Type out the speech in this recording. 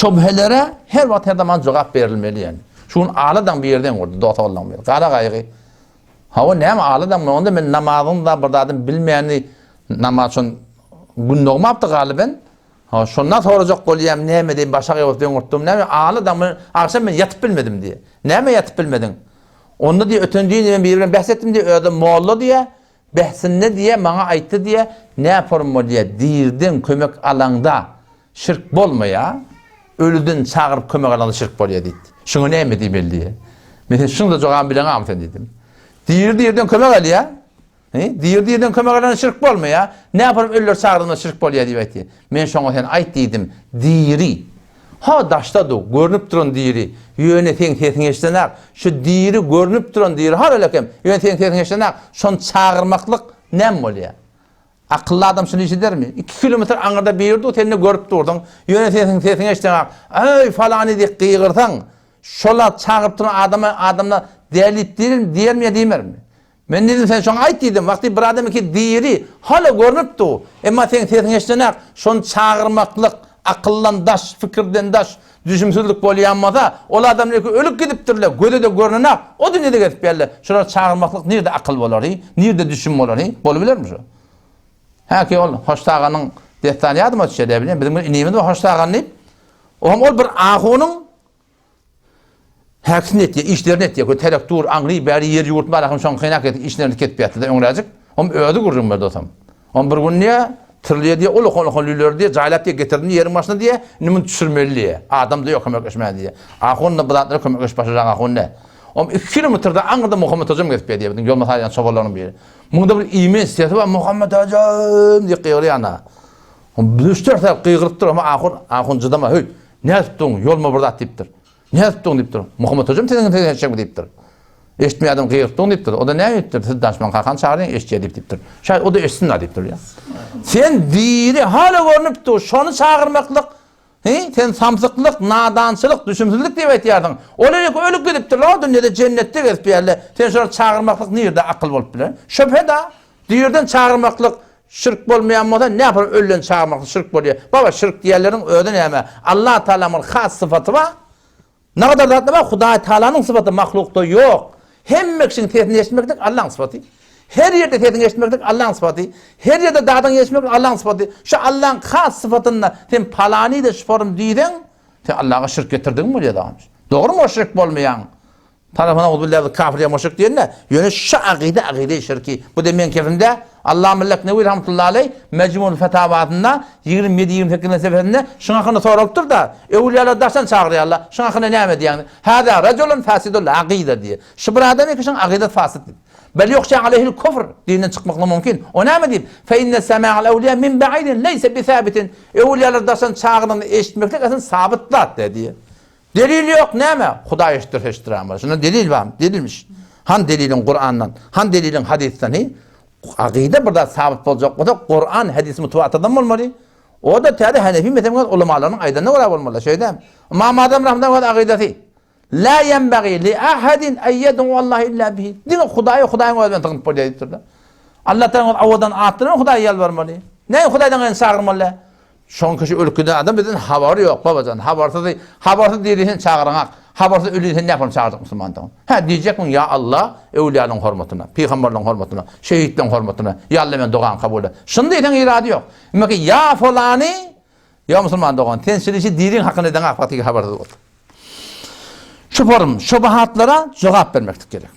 şüphelere her vakit her zaman cevap verilmeli yani. Şunun ağladan bir yerden vurdu, dota ollamıyor. Kara gayrı. Hava ne ama ağladan mı? Onda ben namazını da buradadım bilmeyeni namazın günlüğümü yaptı galiben. Ha şundan soracak olayım ne mi diyeyim başka yoldan unuttum ne mi ağladan mı akşam ben yatıp bilmedim diye. Ne mi yatıp bilmedin? Onda diye ötündüğünü ben bir yerden bahsettim diye öyle Moğollu diye behsin ne diye bana ayttı diye ne yaparım o diye dirdim kömek alanda şirk bolmaya ölüdün çağırıp kömek alanda şirk bolya dedi. Şunu ne mi diyeyim diye. Ben şunu da çoğan bilen amfen dedim. Dirden kömek al ya. Dirden kömek alanda şirk bolmaya ne yaparım ölüler çağırdığında şirk bolya diye. Men şuna sen ayt dedim. Diri. Ha daşta da görünüp duran diri. Yöne teң eşlenak. Şu diri görünüp duran diri. Ha ölekem. Yöne teң eşlenak. Şonu çağırmaklık nem bolya. Akıllı adam şunu iş eder mi? 2 kilometre anırda bir yerde o tenini görüp durdun. Yöne teң eşlenak. Ey falani diye kıyırtan. Şola çağırıp duran adamla değerli diyer mi ya diyer mi? Ben dedim sen şunu ayt dedim. Vakti bir adam ki diri. Hala görünüp du. Ama teң eşlenak. Şonu çağırmaklık. Akıllan daş, fikirden daş, düşümsüzlük bolyanmada, ol adam ölüp gidiptirler, göde de görünen, o dünyada gidip yerler. Şuna çağırmaklık nerede akıl bolar, nerede düşüm bolar, bolabilir mi şu? Ha ki ol, hoştağanın deftani adım atışa edebileyim, bizim ineyimiz var hoştağan deyip, ol bir ahunun herksin etiye, işlerini etiye, terek dur, anri, beri yer yurtma, akım şan kıynak etiye, işlerini ketip yattı da öngürecek, ödü kurrum verdi otam. Bir gün niye? Tırlıya diye, oluk lülür diye, cahilap diye getirdin yerin başına diye, nimin düşürmeli diye. Adam diyor kömekleşmeye diye. Ahunla bıdatları kömekleş başlayacak ahun ne? 2 kilometrede Ankara'da Muhammed Hocam gelip diye, yol masayla sobaların bir yeri. Bunda bir iman istiyatı var, Muhammed Hocam diye kıyırıyor ana. 3-4 taraf kıyırıp durur ama ahun cıdama, hey, ne tuttun, yol mu burada deyiptir. Ne tuttun deyiptir. Muhammed Hocam tezin edecek mi deyiptir. Eşitmeyi adam kıyırıp deyiptir. O da ne deyiptir? Siz danışman kalkan çağırın, eşitçiye deyiptir. Şayet o da eşitsinler deyiptir ya. Sen diri hala görünüp dur, şonu çağırmaklık, sen samsıklık, nadançılık, düşümsüzlük diye etiyordun. Öyle ölüp gidiptir, o dünyada cennette gelip bir yerle, sen şunu çağırmaklık nerede akıl olup bilir? Şöphe da, dirden çağırmaklık, şirk bolmayan moda ne yapar ölülen çağırmaklık, şirk boluyor. Baba şirk diyenlerin ödün yeme, Allah Teala'nın has sıfatı var, ne kadar da var, Huda Teala'nın sıfatı mahlukta yok. Hem için tehdit etmeklik Allah'ın sıfatı. Her yerde tehdit etmeklik Allah'ın sıfatı. Her yerde dağdan geçmeklik Allah'ın sıfatı. Şu Allah'ın has sıfatında sen palani de şiforun diydin, sen Allah'a şirk getirdin mi diye dağılmış. Doğru mu o şirk bolmayan? Tarafına uzubillahi kafiriye müşrik diyenler, yöne şu akide şirki. Bu demeyen kefimde Allah Mellek Nevi Rahmetullahi Aleyh Mecmul Fetavatında 27-28 seferinde şuna hakkında soralıptır da evliyalar daştan çağırıyor Allah. Şuna hakkında ne emedi yani? Hâdâ raculun fâsidul akide diye. Şu bir adam ki şuna akidet fasit diye. Bel yokşa aleyhil kufr dinden çıkmakla mümkün. O ne emedi? Fe inne semâ'al evliya min ba'idin leyse bi thâbitin. Evliyalar daştan çağırdığında eşitmeklik aslında sabitlat diye. Delil yok ne mi? Huda eşittir ama. Şuna delil var. Delilmiş. Han delilin Kur'an'dan, han delilin hadisten. Akide burada sabit olacak. O da Kur'an hadisi mutuatadan olmalı. O da tedi Hanefi mezhebinden ulemaların aydanına göre olmalı. Şeyde. Ama adam rahmetullahi akidesi. La yenbaghi li ahadin en yed'u Allah illa bihi. Dinin Huda'yı öğretmen tanıp boluydur. Allah'tan avadan attırın Huda'ya yalvarmalı. Ne Huda'dan en çağırmalı? Şon kişi ölküden adam bizden haberi yok babacan. Habersiz dirihin çağıranak. Habersiz ölüysen ne yapalım çağıracak Müslümandan? Ha diyecek mi ya Allah evliyanın hürmetine, peygamberlerin hürmetine, şehitlerin hürmetine, ya Allah men doğan kabul et. Şunu diyeten irade yok. Ama ki ya falani ya Müslüman doğan tensilişi dirin hakkında eden akfatı habersiz oldu. Şüpherim, şubahatlara cevap vermektir gerek.